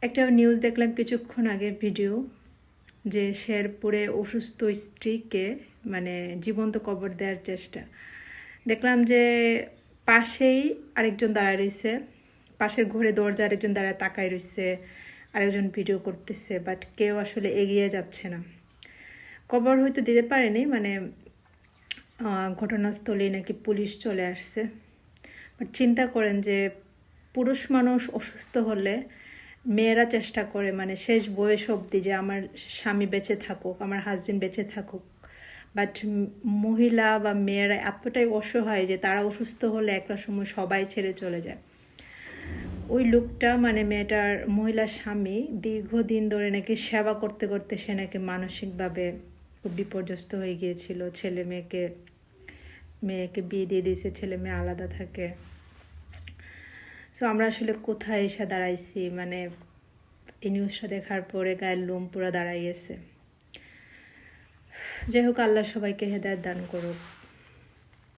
একটা নিউজ দেখলাম কিছুক্ষণ আগে ভিডিও, যে শেরপুরে অসুস্থ স্ত্রীকে মানে জীবন্ত কবর দেওয়ার চেষ্টা। দেখলাম যে পাশেই আরেকজন দাঁড়ায় রয়েছে, পাশের ঘরে দরজা আরেকজন দাঁড়ায় তাকায় রয়েছে, আরেকজন ভিডিও করতেছে, বাট কেউ আসলে এগিয়ে যাচ্ছে না। কবর হয়তো দিতে পারেনি, মানে ঘটনাস্থলে নাকি পুলিশ চলে আসছে। বাট চিন্তা করেন যে পুরুষ মানুষ অসুস্থ হলে মেয়েরা চেষ্টা করে মানে শেষ বয়স অবধি যে আমার স্বামী বেঁচে থাকুক, আমার হাজবেন্ড বেঁচে থাকুক। বাট মহিলা বা মেয়েরা এতটাই অসহায় যে তারা অসুস্থ হলে একটা সময় সবাই ছেড়ে চলে যায়। ওই লোকটা মানে মেয়েটার মহিলার স্বামী দীর্ঘদিন ধরে নাকি সেবা করতে করতে সে নাকি মানসিকভাবে খুব বিপর্যস্ত হয়ে গিয়েছিল। মেয়েকে বিয়ে দিয়ে দিয়েছে, ছেলে মেয়ে আলাদা থাকে। সো আমরা আসলে কোথায় এসে দাঁড়াইছি, মানে এই নিউজটা দেখার পরে গায়ের লোম পুরো দাঁড়াই গেছে। যাই হোক, আল্লাহ সবাইকে হেদায়েত দান করুক।